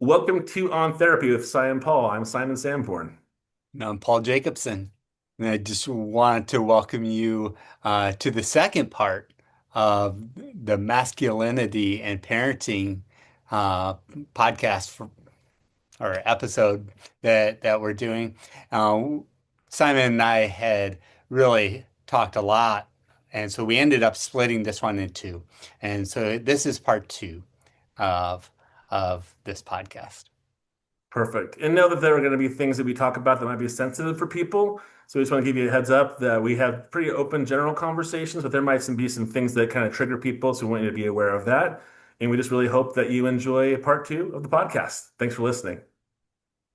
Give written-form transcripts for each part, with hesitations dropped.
Welcome to On Therapy with Simon Paul. I'm Simon Sanborn. No, I'm Paul Jacobson, and I just wanted to welcome you to the second part of the masculinity and parenting uh, podcast or episode that we're doing. Uh, Simon and I had really talked a lot, and so we ended up splitting this one in two. And so this is part two of this podcast. Perfect. And know that there are going to be things that we talk about that might be sensitive for people. So we just want to give you a heads up that we have pretty open general conversations, but there might be some things that kind of trigger people. So we want you to be aware of that. And we just really hope that you enjoy part two of the podcast. Thanks for listening.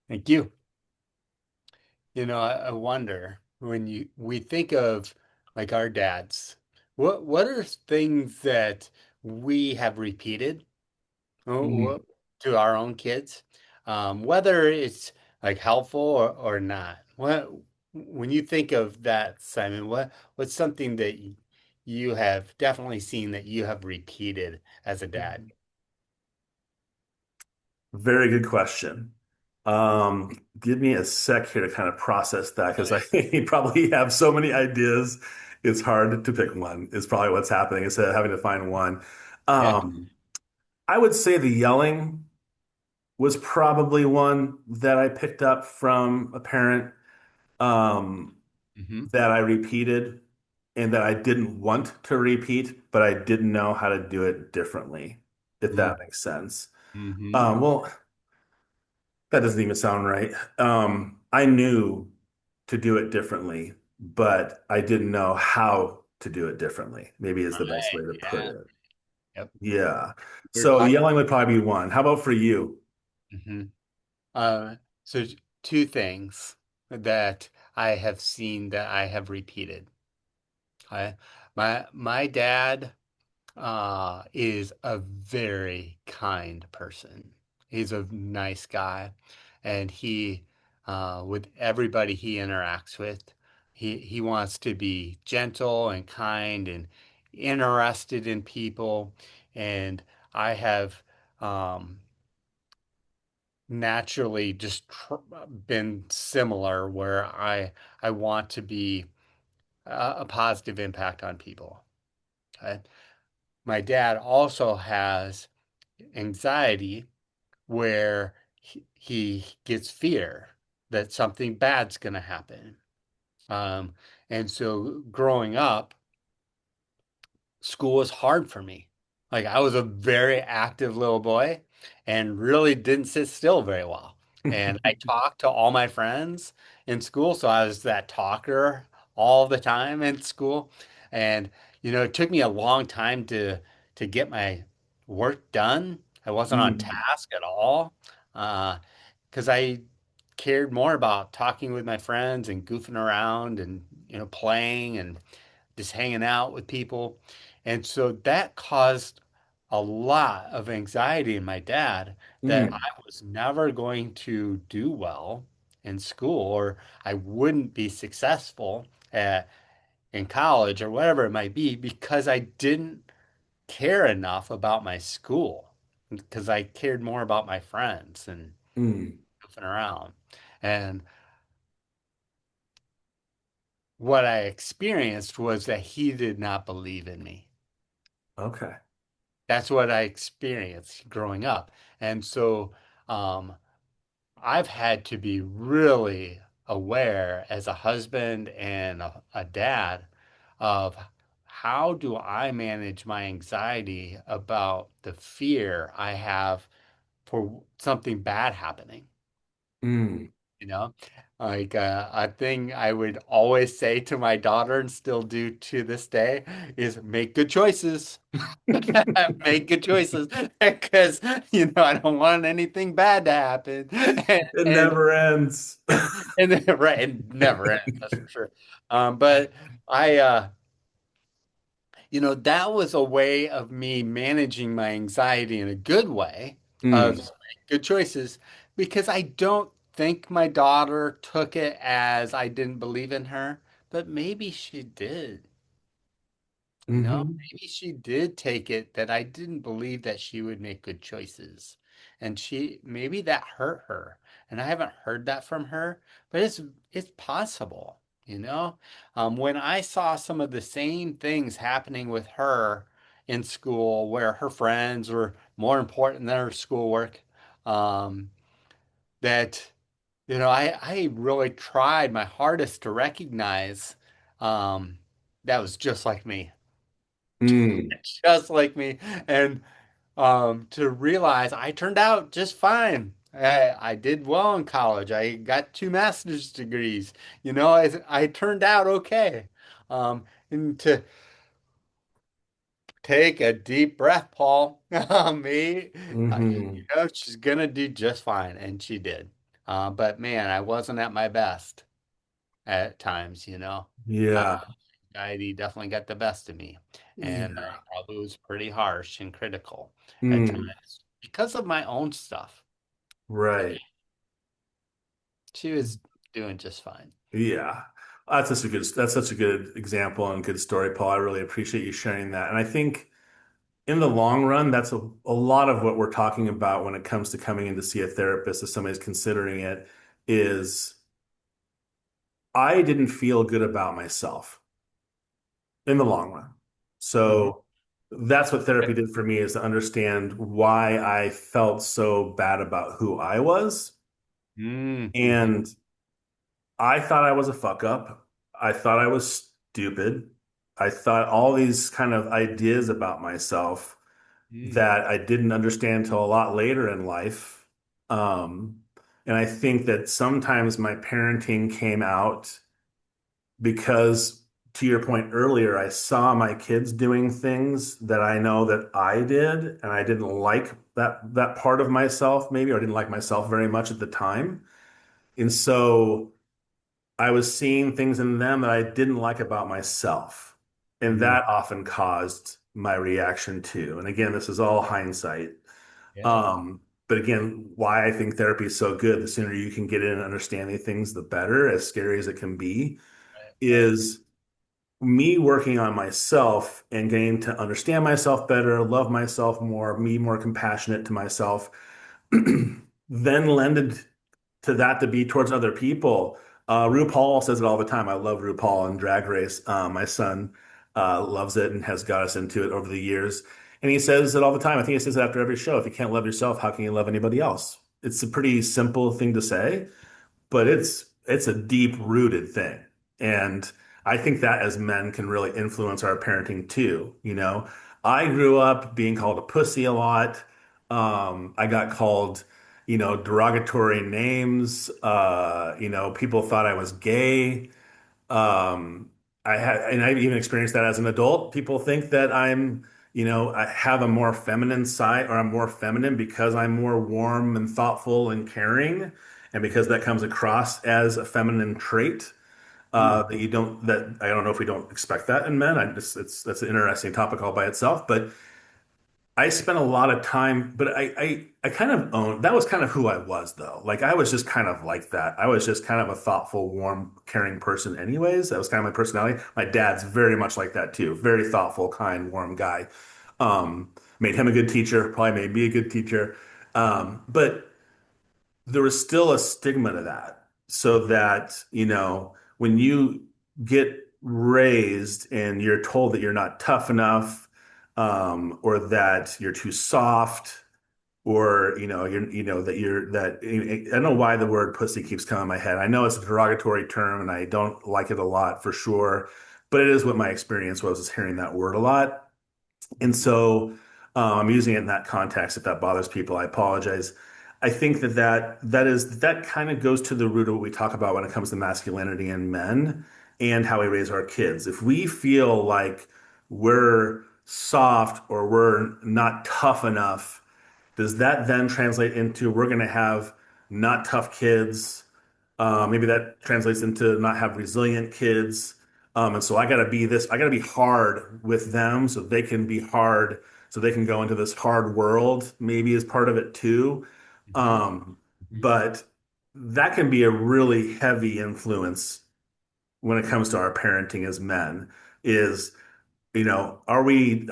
Thank you. I wonder when we think of like our dads, what are things that we have repeated Mm. to our own kids, whether it's like helpful or not. What when you think of that, Simon, what's something that you have definitely seen that you have repeated as a dad? Very good question. Give me a sec here to kind of process that because I probably have so many ideas. It's hard to pick one, is probably what's happening instead of having to find one. Yeah. Um, I would say the yelling was probably one that I picked up from a parent um, Hmm. that I repeated and that I didn't want to repeat, but I didn't know how to do it differently, if that makes sense. Mm-hmm. Well, that doesn't even sound right. I knew to do it differently, but I didn't know how to do it differently, maybe is the best Right. way to put Yeah. it. Yep. Yeah. We're So talking. yelling would probably be one. How about for you? Mhm. So two things that I have seen that I have repeated. I, my dad is a very kind person. He's a nice guy, and he with everybody he interacts with, he wants to be gentle and kind and interested in people. And I have um, naturally just been similar where I want to be a positive impact on people. Okay? My dad also has anxiety where he gets fear that something bad's going to happen. Um, and so growing up, school was hard for me. Like I was a very active little boy and really didn't sit still very well. And I talked to all my friends in school, so I was that talker all the time in school. And it took me a long time to get my work done. I wasn't on Mm, task at all. Because I cared more about talking with my friends and goofing around and playing and just hanging out with people. And so that caused a lot of anxiety in my dad that I mm, was never going to do well in school or I wouldn't be successful in college or whatever it might be because I didn't care enough about my school because I cared more about my friends and mm. goofing around. And what I experienced was that he did not believe in me. Okay. That's what I experienced growing up. And so um, I've had to be really aware as a husband and a dad of how do I manage my anxiety about the fear I have for something bad happening. Mm. You know, like a thing I would always say to my daughter and still do to this day is make good choices. Make good choices because I don't want anything bad to happen. And It and, never ends. and then, right, and never ends, that's for sure. But I that was a way of me managing my anxiety in a good way of Mm, make good choices because I don't think my daughter took it as I didn't believe in her, but maybe she did. hmm Maybe she did take it that I didn't believe that she would make good choices. And maybe that hurt her. And I haven't heard that from her, but it's possible, you know? When I saw some of the same things happening with her in school where her friends were more important than her schoolwork, um, that I really tried my hardest to recognize um, that was just like me, Mm. just like me, and to realize I turned out just fine. I did well in college. I got two master's degrees. I turned out okay. And to take a deep breath, Paul, me, Hmm. she's gonna do just fine, and she did. But man, I wasn't at my best at times. Uh, Yeah. Anxiety definitely got the best of me, and I Yeah. probably was pretty harsh and critical at Mm. times because of my own stuff. But Right. she was doing just fine. Yeah. That's such a good example and good story, Paul. I really appreciate you sharing that. And I think in the long run, that's a lot of what we're talking about when it comes to coming in to see a therapist if somebody's considering it is I didn't feel good about myself in the long run. Hmm. So that's what therapy did for me is to understand why I felt so bad about who I was. Mm-hmm. And I thought I was a fuck up. I thought I was stupid. I thought all these kind of ideas about myself Mm. that I didn't understand till a lot later in life. Um, and I think that sometimes my parenting came out because, to your point earlier, I saw my kids doing things that I know that I did, and I didn't like that part of myself, maybe, or I didn't like myself very much at the time. And so I was seeing things in them that I didn't like about myself. And Mm. that often caused my reaction too. And again, this is all hindsight. Yeah. Um, but again, why I think therapy is so good, the sooner you can get in and understand these things, the better, as scary as it can be, Right. is me working on myself and getting to understand myself better, love myself more, be more compassionate to myself, then lended to that to be towards other people. RuPaul says it all the time. I love RuPaul and Drag Race. My son loves it and has got us into it over the years. And he says it all the time. I think he says it after every show. If you can't love yourself, how can you love anybody else? It's a pretty simple thing to say, but it's a deep rooted thing. And I think that as men can really influence our parenting too. I grew up being called a pussy a lot. I got called, derogatory names. People thought I was gay. Um, and I've even experienced that as an adult. People think that I have a more feminine side or I'm more feminine because I'm more warm and thoughtful and caring, and because that comes across as a feminine trait. Mm. That I don't know if we don't expect that in men. That's an interesting topic all by itself. But I spent a lot of time, but I kind of own that was kind of who I was though. Like I was just kind of like that. I was just kind of a thoughtful, warm, caring person anyways. That was kind of my personality. My dad's very much like that too. Very thoughtful, kind, warm guy. Made him a good teacher, probably made me a good teacher. But there was still a stigma to that. So that, when you get raised and you're told that you're not tough enough, or that you're too soft, or I don't know why the word pussy keeps coming in my head. I know it's a derogatory term and I don't like it a lot for sure, but it is what my experience was, is hearing that word a lot. And so I'm using it in that context. If that bothers people, I apologize. I think that kind of goes to the root of what we talk about when it comes to masculinity in men and how we raise our kids. If we feel like we're soft or we're not tough enough, does that then translate into we're going to have not tough kids? Maybe that translates into not have resilient kids. And so I got to be hard with them so they can be hard, so they can go into this hard world, maybe as part of it too. Mhm. Um, but that can be a really heavy influence when it comes to our parenting as men is, are we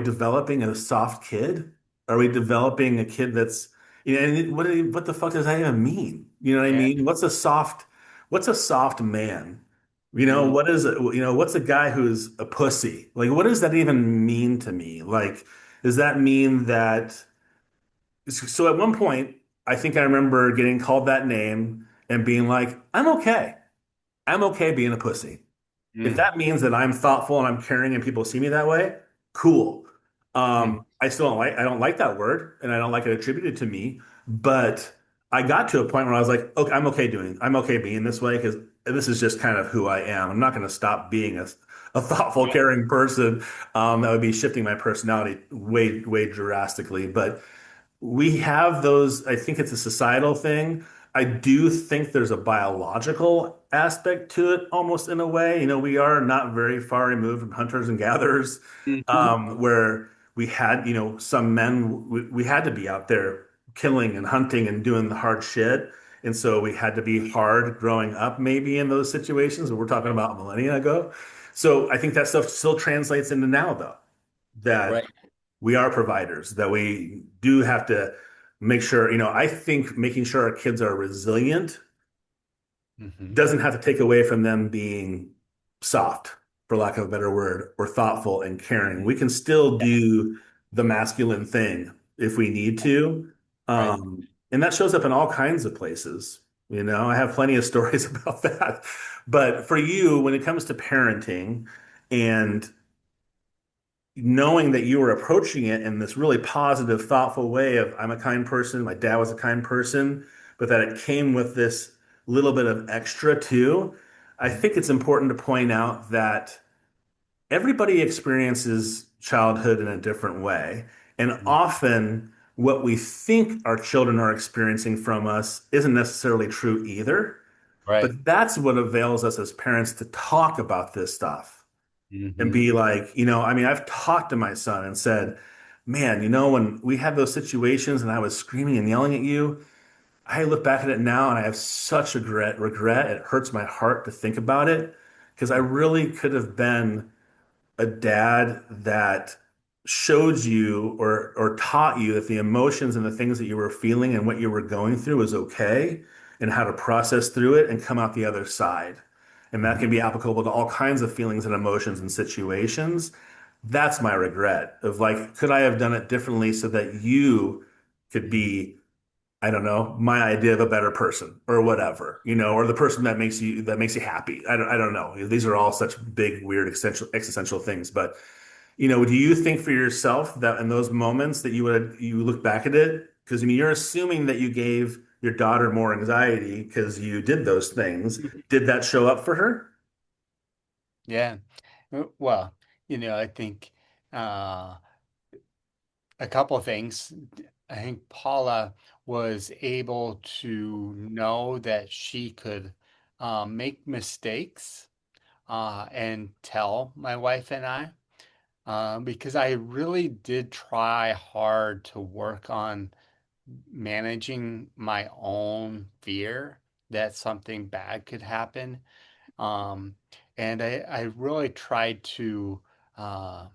developing a soft kid? Are we developing a kid that's, what the fuck does that even mean? You know what I Yeah. mean? What's a soft man? Mm, What's a guy who's a pussy? Like, what does that even mean to me? Like, does that mean that? So at one point, I think I remember getting called that name and being like, I'm okay. I'm okay being a pussy. If mm, that means that I'm thoughtful and I'm caring and people see me that way, cool. mm, I don't like that word and I don't like it attributed to me, but I got to a point where I was like, okay, I'm okay being this way because this is just kind of who I am. I'm not going to stop being a thoughtful, right. caring person. That would be shifting my personality way drastically. But we have those, I think it's a societal thing. I do think there's a biological aspect to it almost in a way. We are not very far removed from hunters and gatherers, Mhm. where we had, some men, we had to be out there killing and hunting and doing the hard shit. And so we had to be hard growing up, maybe in those situations. We're talking Right. about millennia ago. So I think that stuff still translates into now, though, that Right. we are providers, that we do have to make sure, I think making sure our kids are resilient Hmm. doesn't have to take away from them being soft, for lack of a better word, or thoughtful and caring. We can still do the masculine thing if we need to. Right. And that shows up in all kinds of places. I have plenty of stories about that. But for you, when it comes to parenting and knowing that you were approaching it in this really positive, thoughtful way of I'm a kind person, my dad was a kind person, but that it came with this little bit of extra too. I Mhm. think it's important to point out that everybody experiences childhood in a different way. And Mhm. often what we think our children are experiencing from us isn't necessarily true either. Right. But that's what avails us as parents to talk about this stuff and Hmm. be like, I mean, I've talked to my son and said, man, when we had those situations and I was screaming and yelling at you, I look back at it now and I have such regret. It hurts my heart to think about it because I really could have been a dad that showed you or taught you that the emotions and the things that you were feeling and what you were going through was okay and how to process through it and come out the other side. And that can be applicable to all kinds of feelings and emotions and situations. That's my regret of like, could I have done it differently so that you could be, I don't know, my idea of a better person or whatever, or the person that makes you happy. I don't know. These are all such big, weird, existential things. But do you think for yourself that in those moments that you look back at it? Because I mean, you're assuming that you gave your daughter more anxiety because you did those things. Did that show up for her? Yeah. Well, I think uh, a couple of things. I think Paula was able to know that she could make mistakes and tell my wife and I, because I really did try hard to work on managing my own fear that something bad could happen. Um, and I really tried to uh,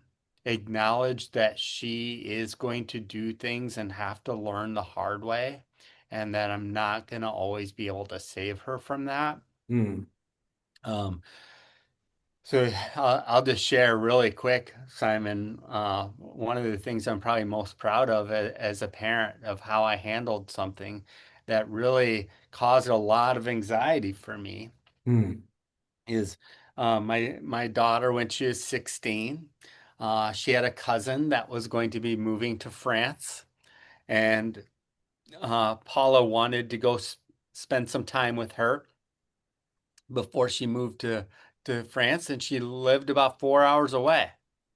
acknowledge that she is going to do things and have to learn the hard way, and that I'm not going to always be able to save her from that. Hmm. Um, so I'll just share really quick, Simon. One of the things I'm probably most proud of as a parent of how I handled something that really caused a lot of anxiety for me Hmm. is my daughter when she was 16. She had a cousin that was going to be moving to France, and Paula wanted to go spend some time with her before she moved to France, and she lived about 4 hours away,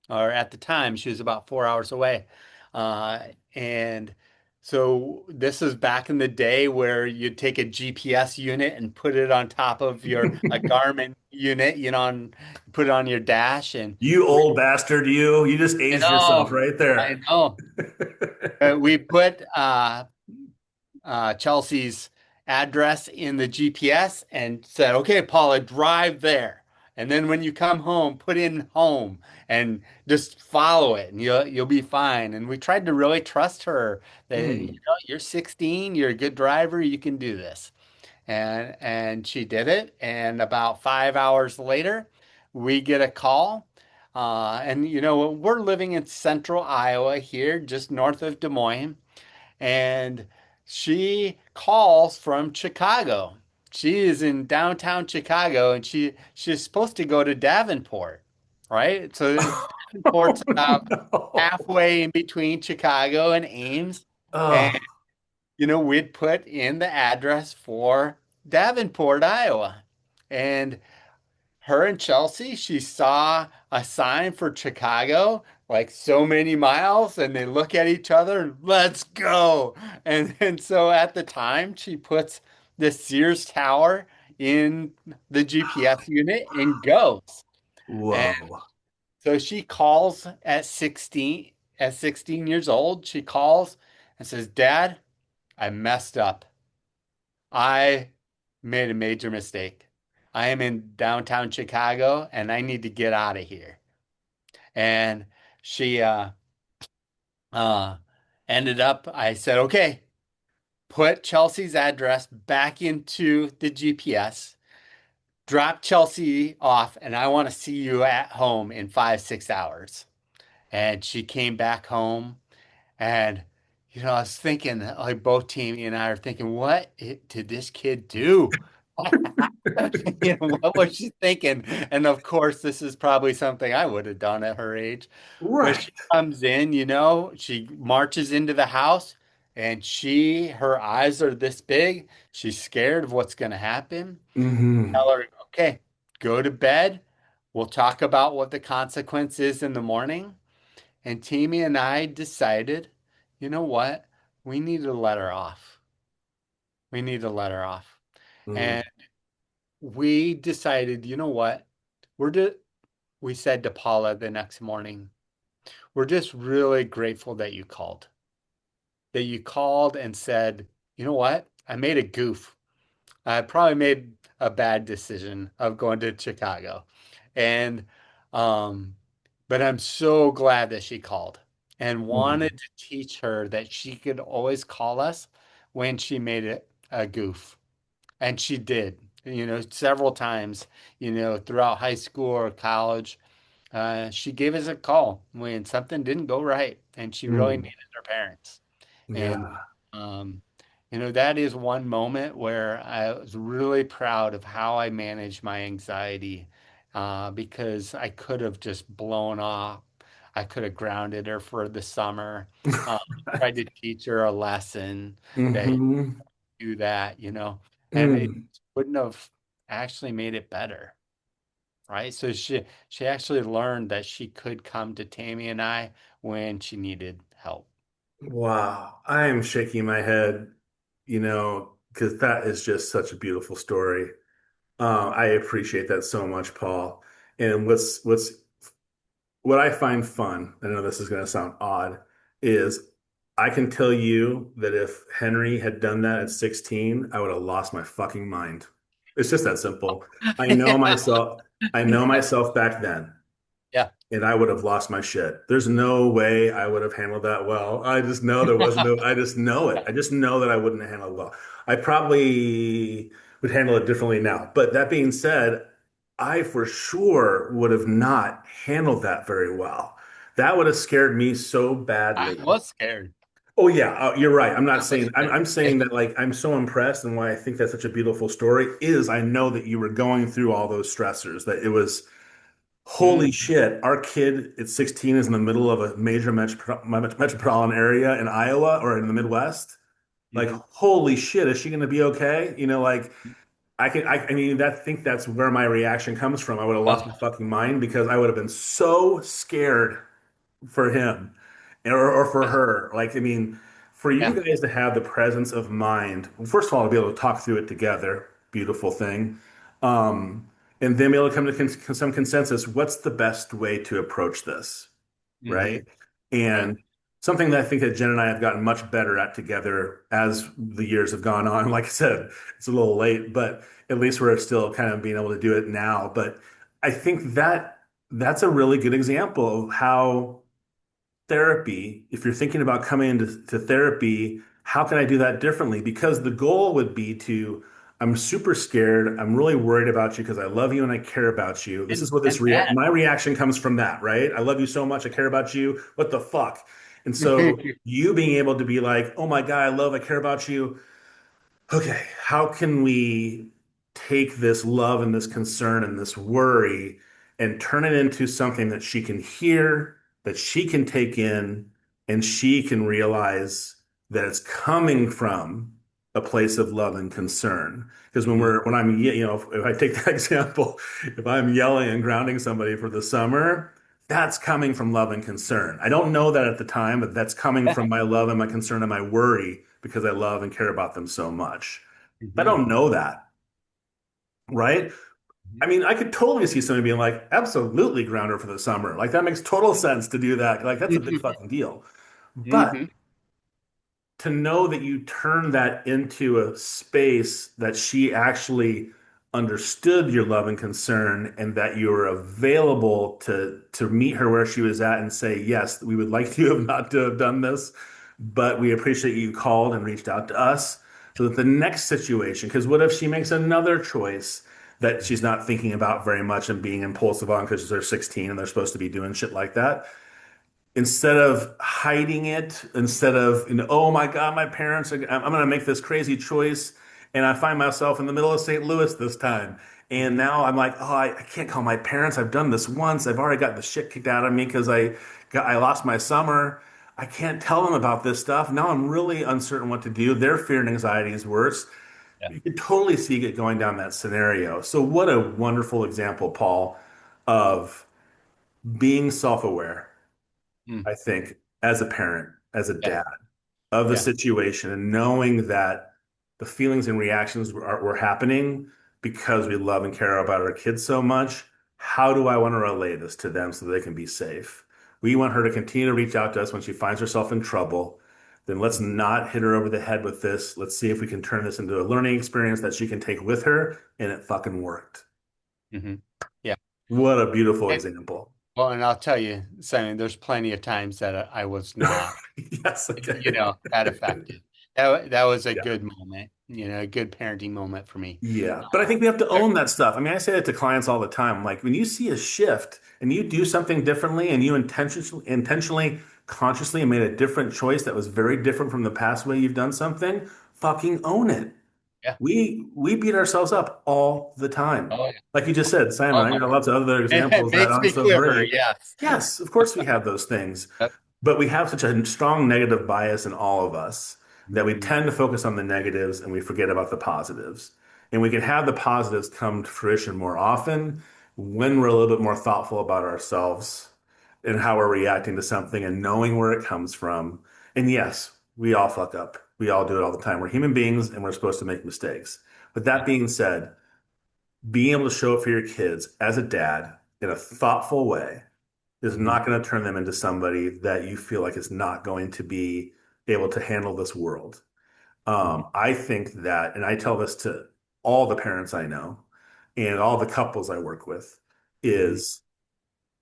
or at the time she was about 4 hours away. Uh, and so this is back in the day where you'd take a GPS unit and put it on top of your a Garmin unit, and put it on your dash. And You we, old bastard, you just I aged yourself know, right I there. know. We put Chelsea's address in the GPS and said, okay, Paula, drive there. And then when you come home, put in home. and just follow it and you'll be fine. And we tried to really trust her that, Mm. you're 16, you're a good driver, you can do this. And she did it. And about 5 hours later, we get a call. And we're living in central Iowa here, just north of Des Moines, and she calls from Chicago. She is in downtown Chicago, and she's supposed to go to Davenport, right? So Oh Davenport's about no. halfway in between Chicago and Ames. And Oh, we'd put in the address for Davenport, Iowa. And her and Chelsea, she saw a sign for Chicago, like so many miles, and they look at each other and let's go. And so at the time, she puts the Sears Tower in the GPS unit and goes. And whoa. so she calls at 16 years old, she calls and says, Dad, I messed up. I made a major mistake. I am in downtown Chicago and I need to get out of here. And she uh ended up, I said, okay, put Chelsea's address back into the GPS, drop Chelsea off, and I want to see you at home in 5, 6 hours. And she came back home. And, I was thinking, like both Tammy and I are thinking, did this kid do? What was she thinking? And of course, this is probably something I would have done at her age. But Right. she comes in, she marches into the house and her eyes are this big. She's scared of what's going to happen. Hmm. Tell her, okay, go to bed. We'll talk about what the consequence is in the morning. And Tammy and I decided, you know what? We need to let her off. We need to let her off. Mm. And we decided, you know what? We're just, we said to Paula the next morning, we're just really grateful that you called and said, you know what? I made a goof. I probably made a bad decision of going to Chicago. And, um, but I'm so glad that she called and Mm. wanted to teach her that she could always call us when she made a goof. And she did, several times, throughout high school or college. She gave us a call when something didn't go right and she really Mm. needed her parents. And, Yeah. um, that is one moment where I was really proud of how I managed my anxiety, because I could have just blown off. I could have grounded her for the summer, uh, tried to teach her a lesson that Hmm. do that, and it Mm. wouldn't have actually made it better, right? So she actually learned that she could come to Tammy and I when she needed help. Wow. I am shaking my head, because that is just such a beautiful story. I appreciate that so much, Paul. And what I find fun, I know this is going to sound odd, is I can tell you that if Henry had done that at 16, I would have lost my fucking mind. It's just that simple. I know myself, I know myself back then, Yeah. and I would have lost my shit. There's no way I would have handled that well. I just know there wasn't, I just know it. I just know that I wouldn't have handled it well. I probably would handle it differently now. But that being said, I for sure would have not handled that very well. That would have scared me so I badly. was scared. Oh yeah, you're right. I'm not I was saying I'm saying that like I'm so impressed and why I think that's such a beautiful story is I know that you were going through all those stressors, that it was holy Mm, shit, our kid at 16 is in the middle of a major metropolitan area in Iowa or in the Midwest. Like, mhm. holy shit, is she going to be okay? Like, I mean, think that's where my reaction comes from. I would have lost my Oh, fucking mind because I would have been so scared for him or for yeah, her. Like, I mean, for you yeah. guys to have the presence of mind, well, first of all, to be able to talk through it together, beautiful thing. Um, and then be able to come to some consensus. What's the best way to approach this? Hmm. Right. Right. And something that I think that Jen and I have gotten much better at together as the years have gone on. Like I said, it's a little late, but at least we're still kind of being able to do it now. But I think that. that's a really good example of how therapy, if you're thinking about coming into therapy, how can I do that differently? Because the goal would be to, I'm super scared. I'm really worried about you because I love you and I care about you. This is what this And that. my reaction comes from that, right? I love you so much. I care about you. What the fuck? And so you being able to be like, oh my God, I care about you. Okay, how can we take this love and this concern and this worry and turn it into something that she can hear, that she can take in, and she can realize that it's coming from a place of love and concern. Because Mhm. when I'm, if I take that example, if I'm yelling and grounding somebody for the summer, that's coming from love and concern. I don't know that at the time, but that's coming from my love and my concern and my worry because I love and care about them so much. I Mhm. don't know that, right? I Mhm. mean, I could totally see somebody being like, absolutely ground her for the summer. Like that makes total sense to do that. Like that's a big Mhm. fucking deal. But Mhm. to know that you turn that into a space that she actually understood your love and concern and that you were available to meet her where she was at and say, yes, we would like you have not to have done this, but we appreciate you called and reached out to us. So that the next situation, because what if she makes another choice that she's not thinking about very much and being impulsive on because they're 16 and they're supposed to be doing shit like that? Instead of hiding it, instead of, oh my God, my parents are, I'm going to make this crazy choice. And I find myself in the middle of St. Louis this time. And Mhm. now I'm like, oh, I can't call my parents. I've done this once. I've already got the shit kicked out of me because I lost my summer. I can't tell them about this stuff. Now I'm really uncertain what to do. Their fear and anxiety is worse. Yeah. You can totally see it going down that scenario. So what a wonderful example, Paul, of being self-aware, Mm. I think, as a parent, as a Yeah. dad, of the Yeah. situation and knowing that the feelings and reactions were happening because we love and care about our kids so much. How do I want to relay this to them so they can be safe? We want her to continue to reach out to us when she finds herself in trouble. Then let's Mhm. not hit her over the head with this. Let's see if we can turn this into a learning experience that she can take with her. And it fucking worked. Mhm. Yeah. What a beautiful And, example. well, and I'll tell you, Simon, there's plenty of times that I was not, Yes, okay. that affected. That was a Yeah. good moment, a good parenting moment for me. Yeah, but I think we have to There- own that stuff. I mean, I say that to clients all the time. Like when you see a shift and you do something differently and you intentionally, consciously made a different choice that was very different from the past way you've done something, fucking own it. yeah. We beat ourselves up all the time. Oh, yeah. Like you just said, Simon, Oh I my got God. lots of other It examples that makes aren't me so quiver. great. Yes. Yes, of course we have those things. Yep. But we have such a strong negative bias in all of us that we Mhm. tend to focus on the negatives and we forget about the positives. And we can have the positives come to fruition more often when we're a little bit more thoughtful about ourselves and how we're reacting to something and knowing where it comes from. And yes, we all fuck up. We all do it all the time. We're human beings and we're supposed to make mistakes. But Yeah. that being said, being able to show up for your kids as a dad in a thoughtful way is Mhm. not going to turn them into somebody that you feel like is not going to be able to handle this world. Mhm. I think that, and I tell this to all the parents I know and all the couples I work with, Mhm. is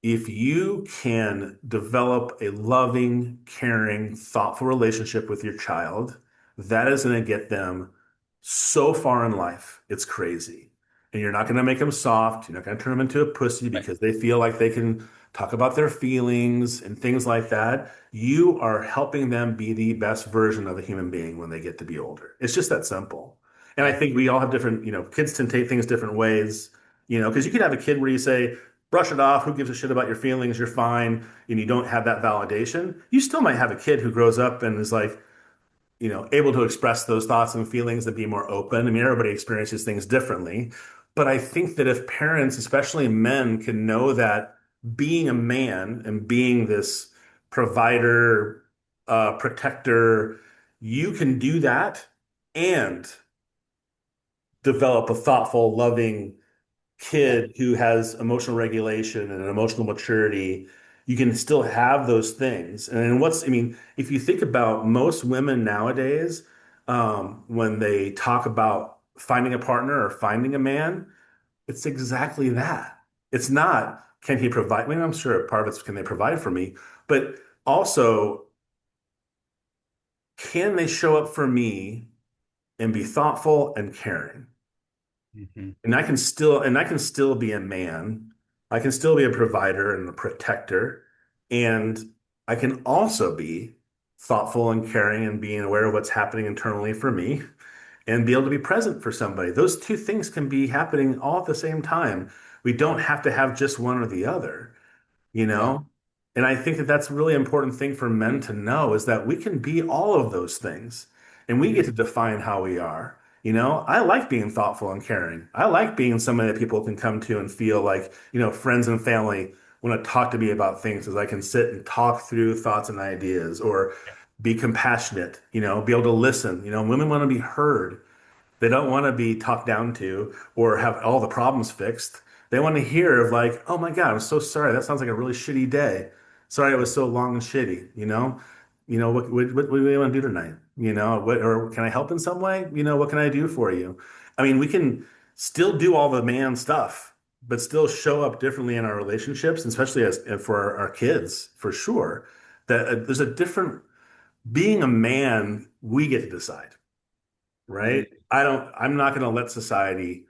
if you can develop a loving, caring, thoughtful relationship with your child, that is going to get them so far in life. It's crazy. And you're not going to make them soft. You're not going to turn them into a pussy Right. because they feel like they can talk about their feelings and things like that. You are helping them be the best version of a human being when they get to be older. It's just that simple. And I Yeah. think we all have different, kids can take things different ways, because you could have a kid where you say, brush it off. Who gives a shit about your feelings? You're fine. And you don't have that validation. You still might have a kid who grows up and is like, able to express those thoughts and feelings and be more open. I mean, everybody experiences things differently. But I think that if parents, especially men, can know that being a man and being this provider, protector, you can do that and develop a thoughtful, loving, Yeah. kid who has emotional regulation and emotional maturity, you can still have those things. And I mean, if you think about most women nowadays, when they talk about finding a partner or finding a man, it's exactly that. It's not, can he provide? I mean, I'm sure part of it's can they provide for me, but also can they show up for me and be thoughtful and caring? Hmm. And I can still be a man. I can still be a provider and a protector. And I can also be thoughtful and caring and being aware of what's happening internally for me and be able to be present for somebody. Those two things can be happening all at the same time. We don't have to have just one or the other, you Yeah. know? And I think that that's a really important thing for men to know is that we can be all of those things and we get Hmm. to define how we are. I like being thoughtful and caring. I like being somebody that people can come to and feel like, friends and family want to talk to me about things as I can sit and talk through thoughts and ideas or be compassionate, be able to listen. Women want to be heard. They don't want to be talked down to or have all the problems fixed. They want to hear of like, oh my God, I'm so sorry. That sounds like a really shitty day. Sorry it was so long and shitty, what do you want to do tonight? Or can I help in some way? What can I do for you? I mean, we can still do all the man stuff, but still show up differently in our relationships, and especially as for our kids, for sure. That there's a different being a man, we get to decide, right? Hmm. I'm not going to let society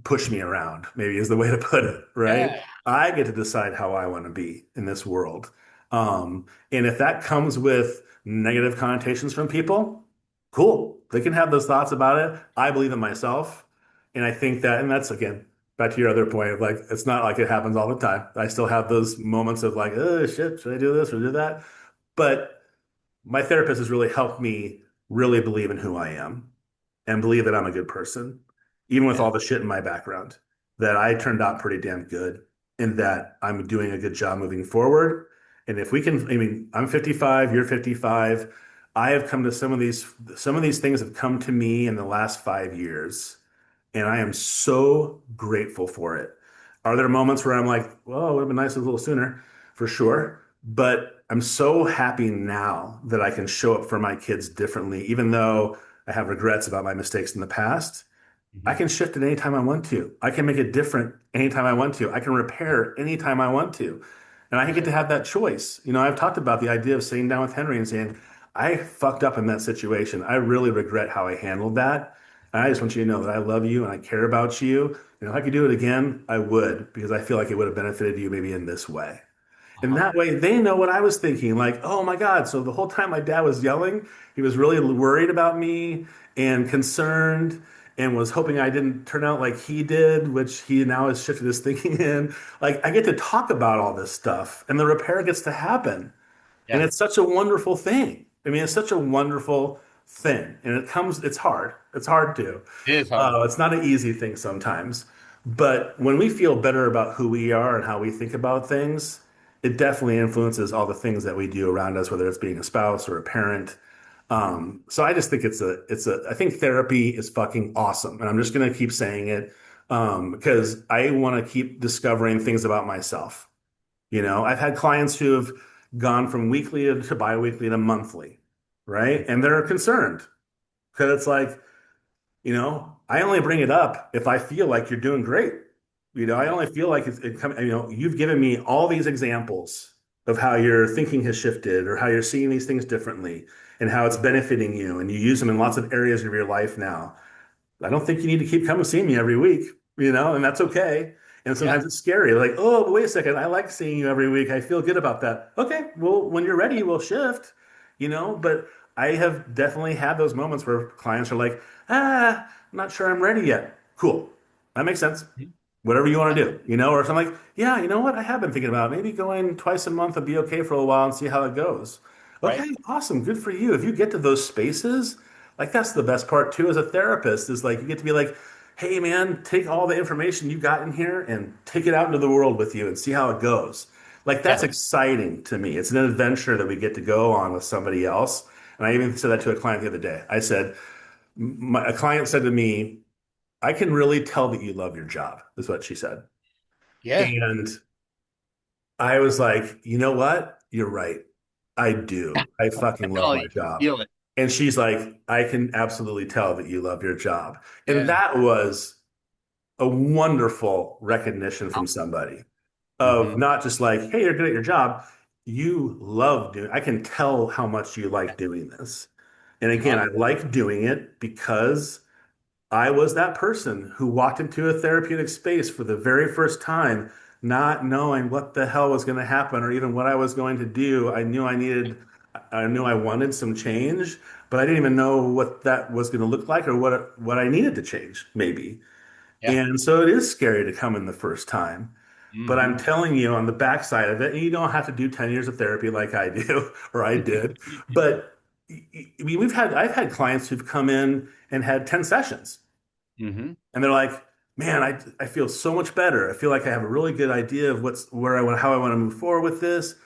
push me around, maybe is the way to put it, right? Yeah. I get to decide how I want to be in this world. And if that comes with negative connotations from people, cool. They can have those thoughts about it. I believe in myself. And I think that, and that's again, back to your other point of like, it's not like it happens all the time. I still have those moments of like, oh shit, should I do this or do that? But my therapist has really helped me really believe in who I am and believe that I'm a good person, even with Yeah. all the shit in my background, that I turned out pretty damn good and that I'm doing a good job moving forward. And if we can, I mean, I'm 55, you're 55. I have come to some of these things have come to me in the last 5 years and I am so grateful for it. Are there moments where I'm like, well, it would have been nice a little sooner, for sure. But I'm so happy now that I can show up for my kids differently, even though I have regrets about my mistakes in the past. I Hmm. can shift it anytime I want to. I can make it different anytime I want to. I can repair anytime I want to. And I get Right. to have that choice. I've talked about the idea of sitting down with Henry and saying, I fucked up in that situation. I really regret how I handled that. And I just want you to know that I love you and I care about you. If I could do it again, I would, because I feel like it would have benefited you maybe in this way. And Uh-huh. that way they know what I was thinking. Like, oh my God. So the whole time my dad was yelling, he was really worried about me and concerned and was hoping I didn't turn out like he did, which he now has shifted his thinking in. Like, I get to talk about all this stuff and the repair gets to happen. And Yeah. it's such a wonderful thing. I mean, it's such a wonderful thing. And it's hard. It's hard to. It is hard. It's not an easy thing sometimes. But when we feel better about who we are and how we think about things, it definitely influences all the things that we do around us, whether it's being a spouse or a parent. So I just think I think therapy is fucking awesome. And I'm just going to keep saying it, because I want to keep discovering things about myself. I've had clients who have gone from weekly to biweekly to monthly, right? And they're concerned because it's like, I only bring it up if I feel like you're doing great. I Yeah. only feel like you've given me all these examples of how your thinking has shifted or how you're seeing these things differently and how it's benefiting you. And you use them in lots of areas of your life now. I don't think you need to keep coming see me every week, and that's okay. And Yeah. sometimes it's scary. Like, oh, but wait a second, I like seeing you every week. I feel good about that. Okay, well, when you're ready, we'll shift. But I have definitely had those moments where clients are like, I'm not sure I'm ready yet. Cool. That makes sense. Mhm. Whatever you want Yeah. to do, or if I'm like, yeah, you know what? I have been thinking about maybe going twice a month would be okay for a while and see how it goes. Right. Okay, awesome. Good for you. If you get to those spaces, like that's the best part too as a therapist is like you get to be like, hey man, take all the information you got in here and take it out into the world with you and see how it goes. Like that's Yeah. exciting to me. It's an adventure that we get to go on with somebody else. And I even said that to a client the other day. I said, a client said to me, I can really tell that you love your job, is what she said. Yeah. And I was like, you know what? You're right. I do. I fucking love Oh, my you can job. feel it. And she's like, I can absolutely tell that you love your job. And Yeah. that was a wonderful recognition from somebody. of Hmm. not just like, hey, you're good at your job. You love doing, I can tell how much you like doing this. And again, Uh, I like doing it because I was that person who walked into a therapeutic space for the very first time, not knowing what the hell was going to happen or even what I was going to do. I knew I wanted some change, but I didn't even know what that was going to look like or what I needed to change, maybe. yeah. And so it is scary to come in the first time. But I'm Hmm. telling you, on the backside of it, and you don't have to do 10 years of therapy like I do or I did, but I mean, I've had clients who've come in and had 10 sessions Hmm. and they're like, man, I feel so much better. I feel like I have a really good idea of how I want to move forward with this.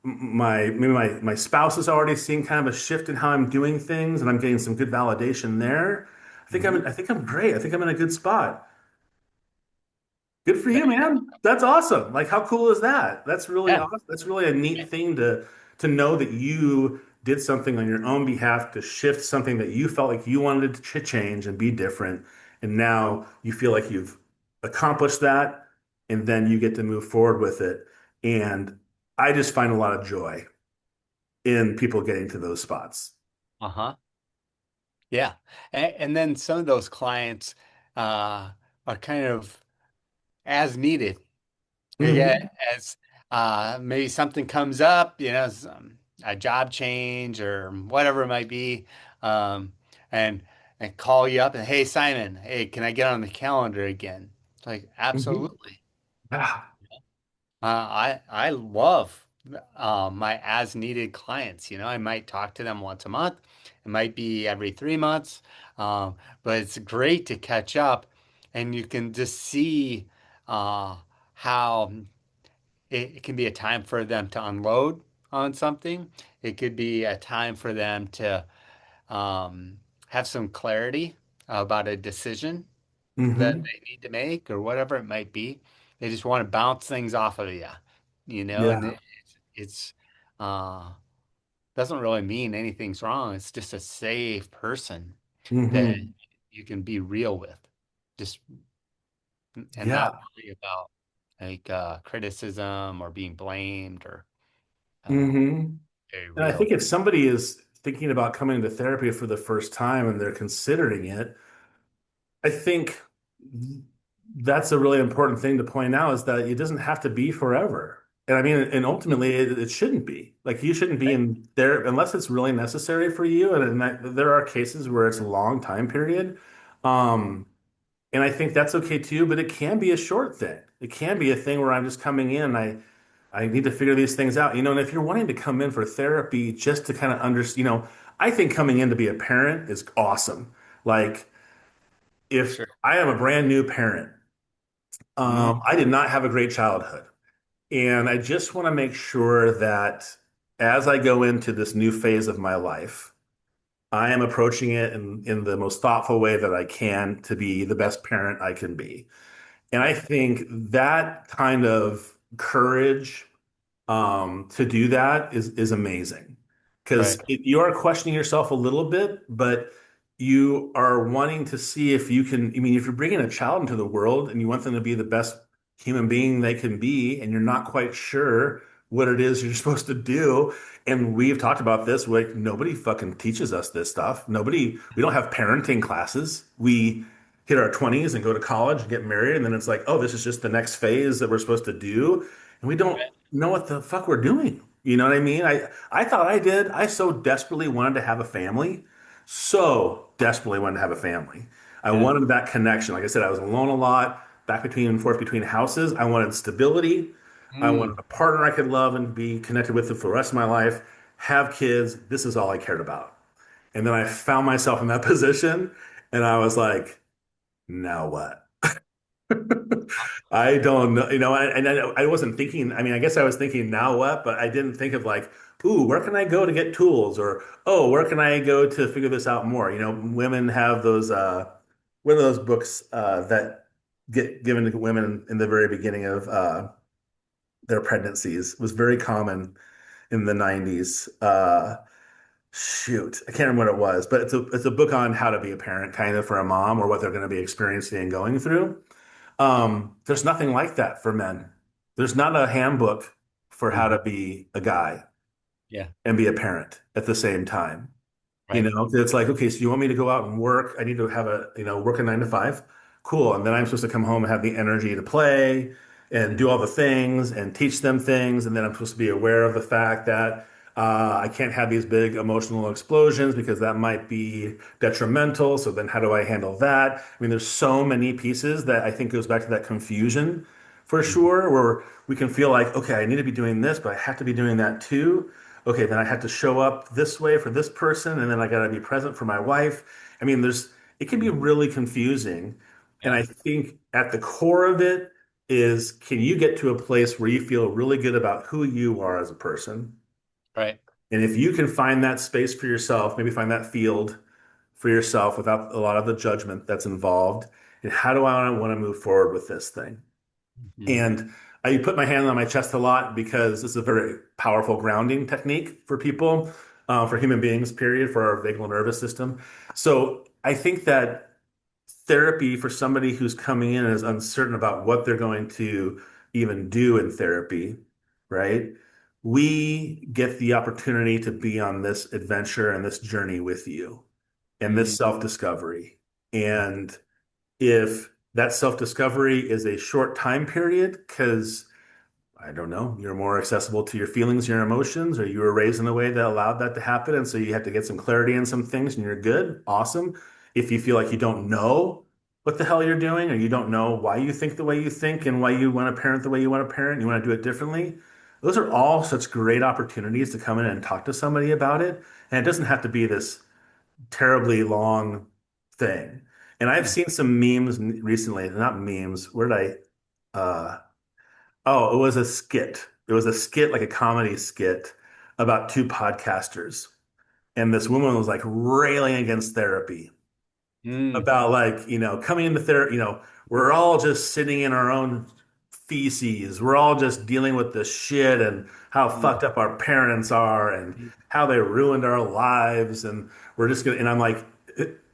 My spouse is already seeing kind of a shift in how I'm doing things, and I'm getting some good validation there. Hmm. I think I'm great. I think I'm in a good spot. Good for you, man. That's awesome. Like, how cool is that? That's really Yeah. awesome. That's really a neat thing to know that you did something on your own behalf to shift something that you felt like you wanted to change and be different. And now you feel like you've accomplished that, and then you get to move forward with it. And I just find a lot of joy in people getting to those spots. Uh-huh. Yeah. And then some of those clients are kind of as needed. Yeah, Hmm. as maybe something comes up, a job change or whatever it might be, um, and and call you up and hey Simon, hey, can I get on the calendar again? It's like Hmm. absolutely. Yeah. I love my as needed clients. I might talk to them once a month. It might be every 3 months, but it's great to catch up, and you can just see how it can be a time for them to unload on something. It could be a time for them to have some clarity about a decision that Hmm. they need to make or whatever it might be. They just want to bounce things off of you, and Yeah. it's uh doesn't really mean anything's wrong. It's just a safe person that Hmm. you can be real with. Just and not Yeah. worry about like criticism or being blamed or uh Hmm. very And I real. think if somebody is thinking about coming to therapy for the first time and they're considering it, I think that's a really important thing to point out is that it doesn't have to be forever. And I mean, and ultimately, it shouldn't be. Like you shouldn't be Right. in there unless it's really necessary for you. There are cases where it's a long time period. Um, and I think that's okay too, but it can be a short thing. It can be a thing where I'm just coming in. I need to figure these things out. And if you're wanting to come in for therapy just to kind of understand, I think coming in to be a parent is awesome. Like if Sure. I am a brand new parent, Mm, I did not have a great childhood. And I just want to make sure that as I go into this new phase of my life, I am approaching it in the most thoughtful way that I can to be the yeah. best parent I can be. And I think that kind of courage to do that is amazing because Right. you are questioning yourself a little bit, but you are wanting to see if you can. I mean, if you're bringing a child into the world and you want them to be the best human being they can be, and you're not quite sure what it is you're supposed to do, and we've talked about this, like nobody fucking teaches us this stuff. We don't have parenting classes. We hit our 20s and go to college and get married, and then it's like, oh, this is just the next phase that we're supposed to do. And we don't know what the fuck we're doing. You know what I mean? I thought I did. I so desperately wanted to have a family. So desperately wanted to have a family. I Yeah. wanted that connection. Like I said, I was alone a lot, back between and forth between houses. I wanted stability. I wanted Mm. a partner I could love and be connected with for the rest of my life, have kids. This is all I cared about. And then I found myself in that position and I was like, now what? I don't know, I wasn't thinking. I mean, I guess I was thinking now what, but I didn't think of like, ooh, where can I go to get tools, or oh, where can I go to figure this out more? Women have those. One of those books that get given to women in the very beginning of their pregnancies was very common in the 90s. Shoot, I can't remember what it was, but it's a book on how to be a parent, kind of for a mom, or what they're going to be experiencing and going through. There's nothing like that for men. There's not a handbook for how to Hmm. be a guy Yeah. and be a parent at the same time. You Right. know, it's like, okay, so you want me to go out and work? I need to have work a 9 to 5. Cool. And then I'm supposed to come home and have the energy to play and do all the things and teach them things. And then I'm supposed to be aware of the fact that I can't have these big emotional explosions because that might be detrimental. So then how do I handle that? I mean, there's so many pieces that I think goes back to that confusion for Hmm. sure, where we can feel like, okay, I need to be doing this, but I have to be doing that too. Okay, then I have to show up this way for this person, and then I got to be present for my wife. I mean, it can be Hmm. really confusing. And Yeah. I think at the core of it is, can you get to a place where you feel really good about who you are as a person? Right. And if you can find that space for yourself, maybe find that field for yourself without a lot of the judgment that's involved, and how do I want to move forward with this thing? Hmm. And I put my hand on my chest a lot because it's a very powerful grounding technique for people, for human beings, period, for our vagal nervous system. So I think that therapy for somebody who's coming in and is uncertain about what they're going to even do in therapy, right? We get the opportunity to be on this adventure and this journey with you and this Hmm. self-discovery. And if that self-discovery is a short time period, because I don't know, you're more accessible to your feelings, your emotions, or you were raised in a way that allowed that to happen. And so you have to get some clarity in some things and you're good. Awesome. If you feel like you don't know what the hell you're doing, or you don't know why you think the way you think and why you want to parent the way you want to parent, you want to do it differently. Those are all such great opportunities to come in and talk to somebody about it. And it doesn't have to be this terribly long thing. And I've Hmm. seen some memes recently, not memes. Where did oh, it was a skit. It was a skit, like a comedy skit about two podcasters. And this woman was like railing against therapy Hmm. about like, coming into therapy, we're all just sitting in our own feces. We're all just dealing with this shit and how Hmm. fucked up our parents are and how they ruined our lives. And we're just gonna, and I'm like,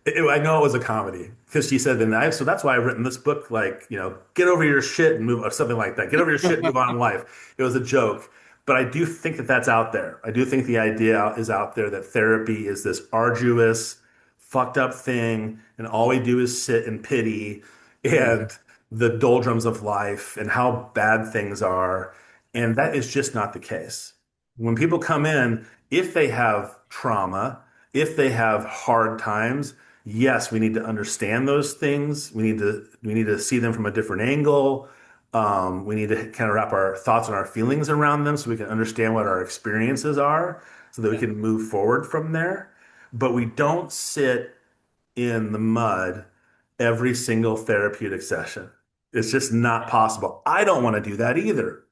I know it was a comedy because she said, so that's why I've written this book, like, get over your shit and move, or something like that. Get over your shit and move on in life. It was a joke. But I do think that that's out there. I do think the idea is out there that therapy is this arduous, fucked up thing, and all we do is sit and pity Hmm. and the doldrums of life and how bad things are. And that is just not the case. When people come in, if they have trauma, if they have hard times, yes, we need to understand those things. We need to see them from a different angle. We need to kind of wrap our thoughts and our feelings around them so we can understand what our experiences are, so that we Yeah. can move forward from there. But we don't sit in the mud every single therapeutic session. It's just not possible. I don't want to do that either.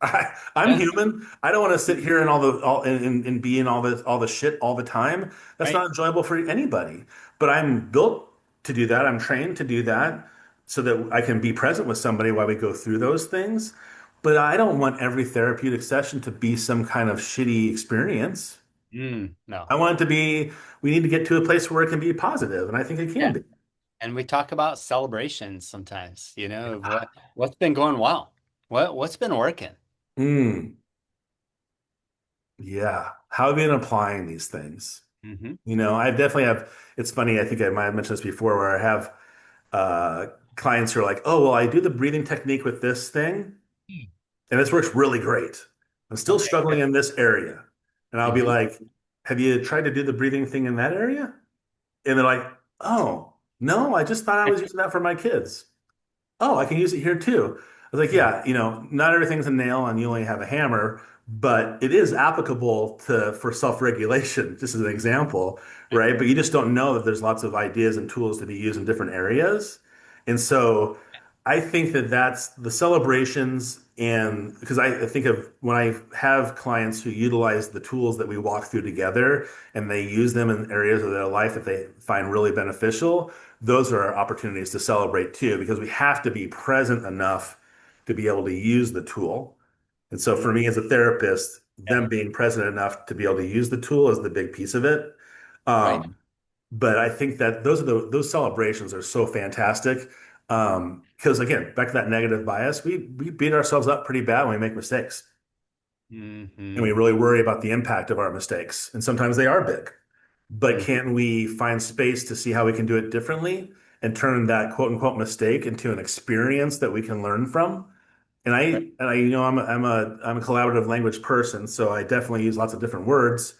I'm Yeah. human. I don't want to sit here and and be in all the shit all the time. That's Right. not enjoyable for anybody. But I'm built to do that. I'm trained to do that so that I can be present with somebody while we go through those things. But I don't want every therapeutic session to be some kind of shitty experience. No. I want it to be, we need to get to a place where it can be positive, and I think it can Yeah. be. And we talk about celebrations sometimes, of what's been going well. What's been working? Mm, yeah. How have you been applying these things? Hmm. I definitely have. It's funny. I think I might have mentioned this before, where I have uh, clients who are like, "Oh, well, I do the breathing technique with this thing, and this works really great. I'm still Okay, struggling good. in this area." And I'll be Hmm. like, "Have you tried to do the breathing thing in that area?" And they're like, "Oh, no, I just thought I was using that for my kids." Oh, I can use it here too. I was like, yeah, not everything's a nail and you only have a hammer, but it is applicable to for self-regulation, just as an example, Right. right? But you just don't know that there's lots of ideas and tools to be used in different areas. And so I think that that's the celebrations. And because I think of when I have clients who utilize the tools that we walk through together and they use them in areas of their life that they find really beneficial, those are our opportunities to celebrate too, because we have to be present enough to be able to use the tool. And so for Mm. me as a therapist, Yeah. them being present enough to be able to use the tool is the big piece of it. Right. But I think that those celebrations are so fantastic. Because again, back to that negative bias, we beat ourselves up pretty bad when we make mistakes. And Hmm. we really worry about the impact of our mistakes. And sometimes they are big. But Hmm. can we find space to see how we can do it differently and turn that quote unquote mistake into an experience that we can learn from? Right. I'm a collaborative language person, so I definitely use lots of different words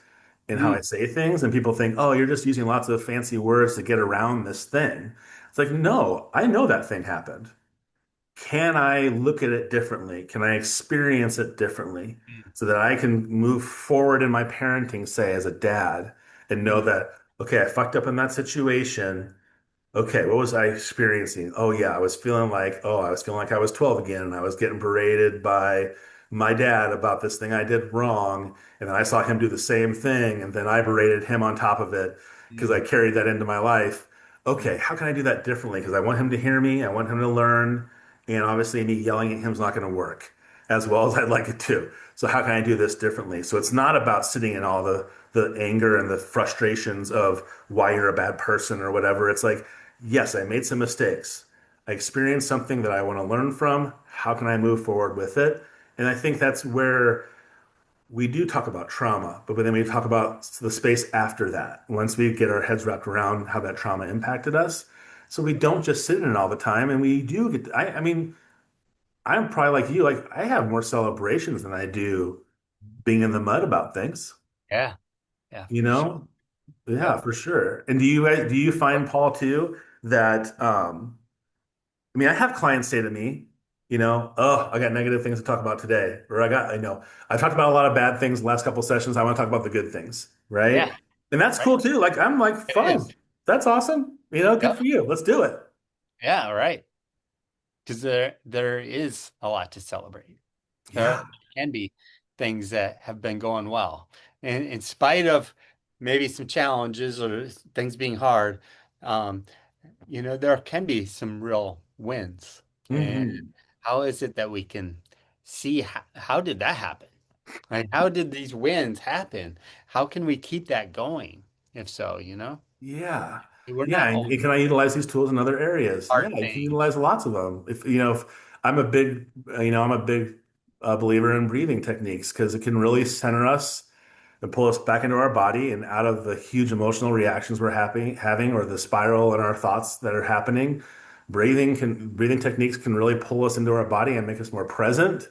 in how I Mm. say things. And people think, oh, you're just using lots of fancy words to get around this thing. It's like, no, I know that thing happened. Can I look at it differently? Can I experience it differently so that I can move forward in my parenting, say, as a dad, and know Mm. that, okay, I fucked up in that situation. Okay, what was I experiencing? Oh yeah, I was feeling like I was 12 again, and I was getting berated by my dad about this thing I did wrong, and then I saw him do the same thing, and then I berated him on top of it because I Mm. carried that into my life. Mm. Okay, how can I do that differently? Because I want him to hear me, I want him to learn, and obviously me yelling at him is not going to work as well as I'd like it to. So how can I do this differently? So it's not about sitting in all the anger and the frustrations of why you're a bad person or whatever. It's like, yes, I made some mistakes. I experienced something that I want to learn from. How can I move forward with it? And I think that's where we do talk about trauma, but then we talk about the space after that, once we get our heads wrapped around how that trauma impacted us. So we don't just sit in it all the time. And we do get, I mean, I'm probably like you, like I have more celebrations than I do being in the mud about things, Yeah. Yeah, you for sure. know? Yeah, Yep. for sure. And do you find, Paul, too, that I mean, I have clients say to me, oh, I got negative things to talk about today. Or I talked about a lot of bad things the last couple sessions. I want to talk about the good things, right? Yeah. And that's Right. cool too. Like, I'm like, It is. fine. That's awesome. Good Yep. for you. Let's do it. Yeah. Right. Because there is a lot to celebrate. There Yeah. can be things that have been going well, and in spite of maybe some challenges or things being hard, um, there can be some real wins. And Hmm. how is it that we can see how did that happen? Like, how did these wins happen? How can we keep that going? If so, Yeah. we're Yeah. not always And can I utilize these tools in other areas? Yeah, hard you can things. utilize lots of them. If I'm a big believer in breathing techniques because it can really center us and pull us back into our body and out of the huge emotional reactions we're having or the spiral in our thoughts that are happening. Breathing techniques can really pull us into our body and make us more present.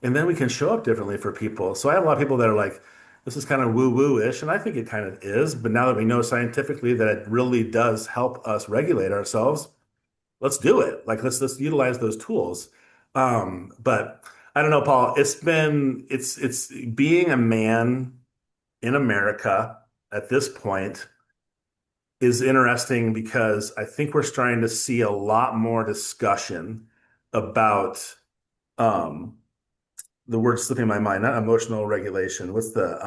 And then we can show up differently for people. So I have a lot of people that are like, this is kind of woo-woo-ish, and I think it kind of is. But now that we know scientifically that it really does help us regulate ourselves, let's do it. Like let's utilize those tools. But I don't know, Paul. It's being a man in America at this point is interesting because I think we're starting to see a lot more discussion about um, the word slipping my mind, not emotional regulation. What's the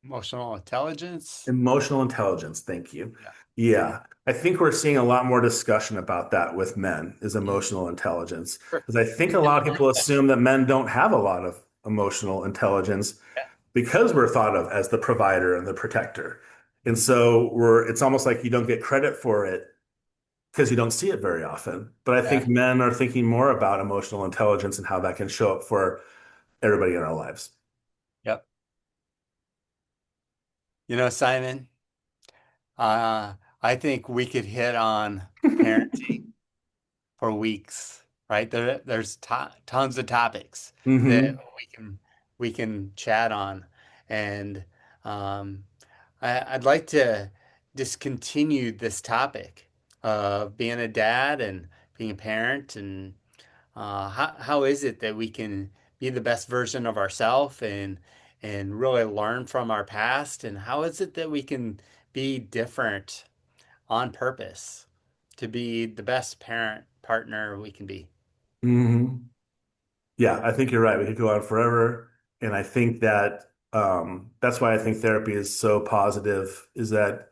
Emotional intelligence. emotional intelligence? Thank you. Yeah. Yeah. I think we're seeing a lot more discussion about that with men is Mhm. emotional intelligence. Sure. Because I think a And lot of people assume that men don't have a lot of emotional intelligence yeah. because we're thought of as the provider and the protector. And so it's almost like you don't get credit for it because you don't see it very often. But I Yeah. think men are thinking more about emotional intelligence and how that can show up for everybody in our lives. Yep. Simon, I think we could hit on parenting for weeks, right? There's to tons of topics that Hmm. we can chat on, and um, I'd like to just continue this topic of being a dad and being a parent, and how is it that we can be the best version of ourselves and really learn from our past, and how is it that we can be different on purpose to be the best parent partner we can be. Hmm. Yeah, I think you're right. We could go on forever. And I think that that's why I think therapy is so positive, is that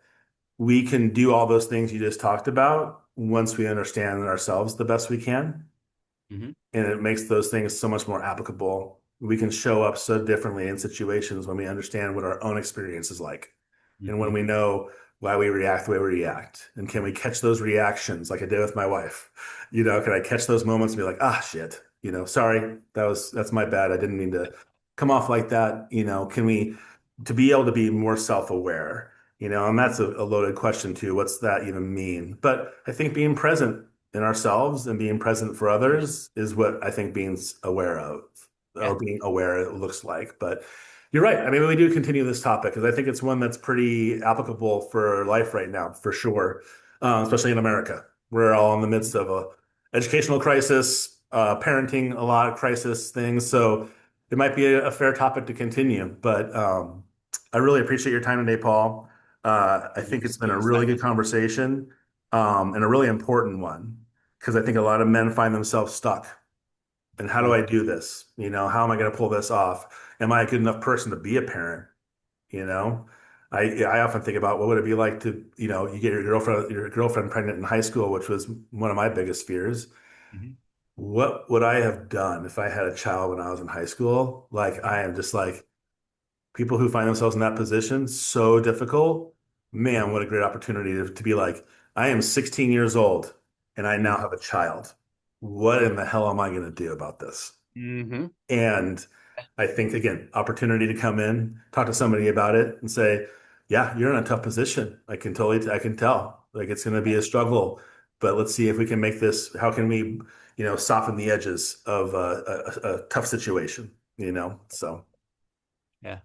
we can do all those things you just talked about once we understand ourselves the best we can. Hmm. And it makes those things so much more applicable. We can show up so differently in situations when we understand what our own experience is like. And when Hmm. we know why we react the way we react. And can we catch those reactions like I did with my wife? Can I catch those moments and be like, ah, shit, sorry, that's my bad. I didn't mean to come off like that. Can we, to be able to be more self-aware, and that's a loaded question too. What's that even mean? But I think being present in ourselves and being present for others is what I think being aware of or Yeah. being aware looks like. But you're right. I mean, we do continue this topic because I think it's one that's pretty applicable for life right now, for sure, especially in America. We're all in the midst of a educational crisis, parenting a lot of crisis things. So it might be a fair topic to continue. But I really appreciate your time today, Paul. I think it's been It a was really nice. good conversation, and a really important one because I think a lot of men find themselves stuck. And how do I Mhm. do this? How am I going to pull this off? Am I a good enough person to be a parent? You know, I often think about what would it be like to, you get your girlfriend pregnant in high school, which was one of my biggest fears. Mhm. What would I have done if I had a child when I was in high school? Like I am just like people who find themselves in that position, so difficult. Man, Mhm. what a great opportunity to be like, I am 16 years old and I now Mhm. have a child. What in the hell am I going to do about this? Mhm. And I think, again, opportunity to come in, talk to somebody about it and say, yeah, you're in a tough position. I can tell. Like it's going to be a struggle, but let's see if we can make this, how can we, soften the edges of a tough situation, So, Yeah.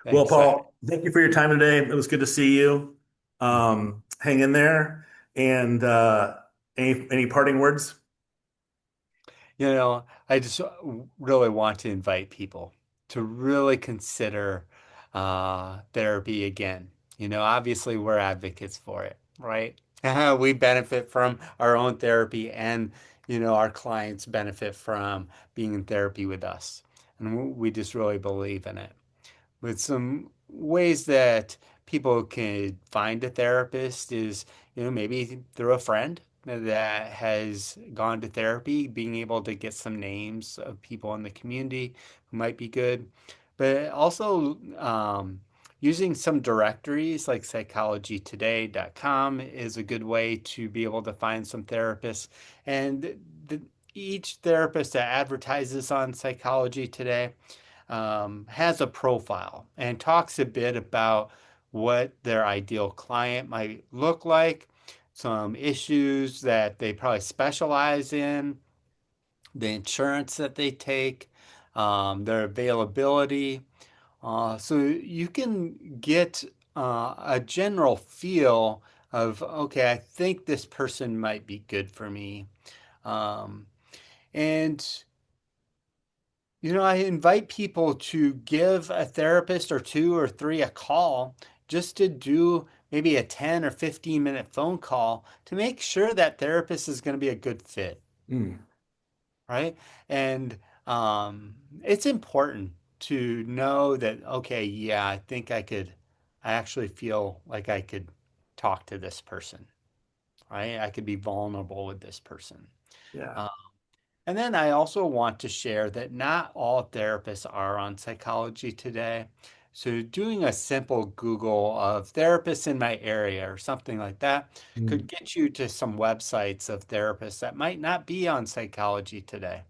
well, Thanks. Paul, thank you for your time today. It was good to see you. Mhm. Hang in there. And any parting words? I just really want to invite people to really consider therapy again. Obviously we're advocates for it, right? We benefit from our own therapy and, our clients benefit from being in therapy with us. And we just really believe in it. With some ways that people can find a therapist is, maybe through a friend that has gone to therapy, being able to get some names of people in the community who might be good, but also using some directories like psychologytoday.com is a good way to be able to find some therapists. And each therapist that advertises on Psychology Today has a profile and talks a bit about what their ideal client might look like, some issues that they probably specialize in, the insurance that they take, their availability. So you can get a general feel of, okay, I think this person might be good for me. Um, and I invite people to give a therapist or two or three a call just to do maybe a 10 or 15-minute phone call to make sure that therapist is going to be a good fit, Mm, right? And it's important to know that, okay, yeah, I actually feel like I could talk to this person, right? I could be vulnerable with this person. yeah. Uh, And then I also want to share that not all therapists are on Psychology Today. So doing a simple Google of therapists in my area or something like that Mm. could get you to some websites of therapists that might not be on Psychology Today.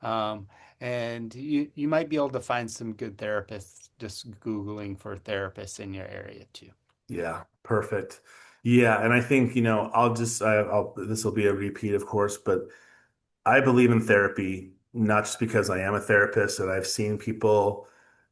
Um, and you might be able to find some good therapists just Googling for therapists in your area too. Yeah, perfect. Yeah, and I think, this will be a repeat, of course, but I believe in therapy, not just because I am a therapist and I've seen people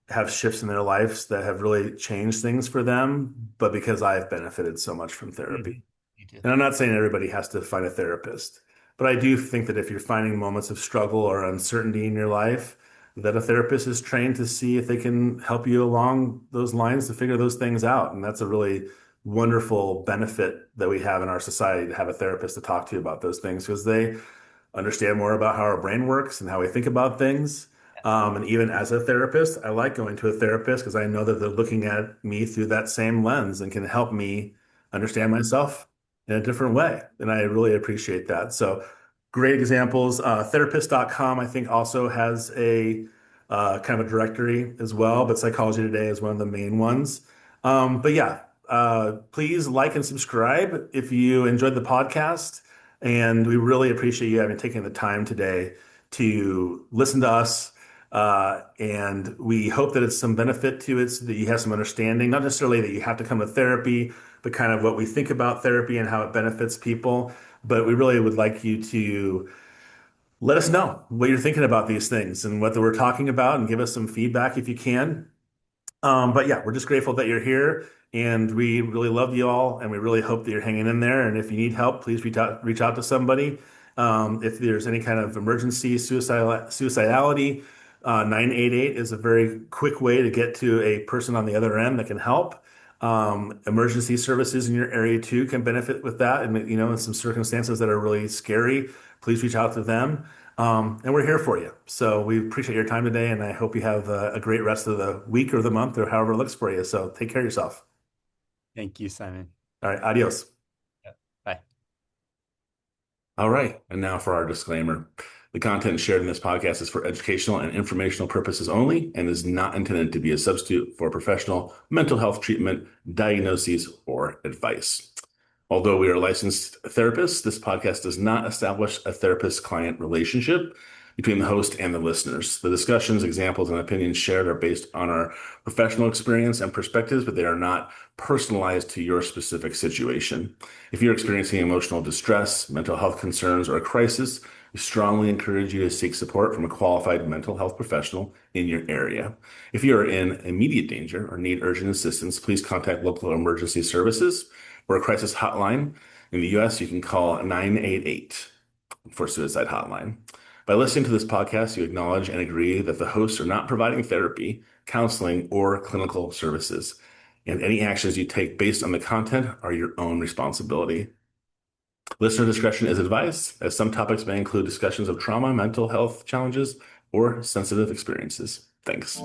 have shifts in their lives that have really changed things for them, but because I've benefited so much from therapy. Mhm. You do. And I'm not saying everybody has to find a therapist, but I do think that if you're finding moments of struggle or uncertainty in your life, that a therapist is trained to see if they can help you along those lines to figure those things out. And that's a really wonderful benefit that we have in our society to have a therapist to talk to you about those things because they understand more about how our brain works and how we think about things. And even as a therapist, I like going to a therapist because I know that they're looking at me through that same lens and can help me understand Yep. myself in a different way. And I really appreciate that. So great examples. Therapist.com, I think, also has a kind of a directory as well, but Psychology Today is one of the main ones. But yeah, Please like and subscribe if you enjoyed the podcast. And we really appreciate you having taken the time today to listen to us. And we hope that it's some benefit to it so that you have some understanding, not necessarily that you have to come to therapy, but kind of what we think about therapy and how it benefits people. But we really would like you to let us know what you're thinking about these things and what we're talking about and give us some feedback if you can. But yeah, we're just grateful that you're here and we really love you all and we really hope that you're hanging in there. And if you need help, please reach out to somebody. If there's any kind of emergency suicidality, 988 is a very quick way to get to a person on the other end that can help. Emergency services in your area too can benefit with that. And, in some circumstances that are really scary, please reach out to them. And we're here for you. So we appreciate your time today, and I hope you have a great rest of the week or the month or however it looks for you. So take care of yourself. Thank you, Simon. All right, adios. Yeah. Bye. All right, and now for our disclaimer. The content shared in this podcast is for educational and informational purposes only and is not intended to be a substitute for professional mental health treatment, diagnoses, or advice. Although we are licensed therapists, this podcast does not establish a therapist-client relationship between the host and the listeners. The discussions, examples, and opinions shared are based on our professional experience and perspectives, but they are not personalized to your specific situation. If you're experiencing emotional distress, mental health concerns, or a crisis, we strongly encourage you to seek support from a qualified mental health professional in your area. If you are in immediate danger or need urgent assistance, please contact local emergency services or a crisis hotline. In the US, you can call 988 for suicide hotline. By listening to this podcast, you acknowledge and agree that the hosts are not providing therapy, counseling, or clinical services, and any actions you take based on the content are your own responsibility. Listener discretion is advised, as some topics may include discussions of trauma, mental health challenges, or sensitive experiences. Thanks.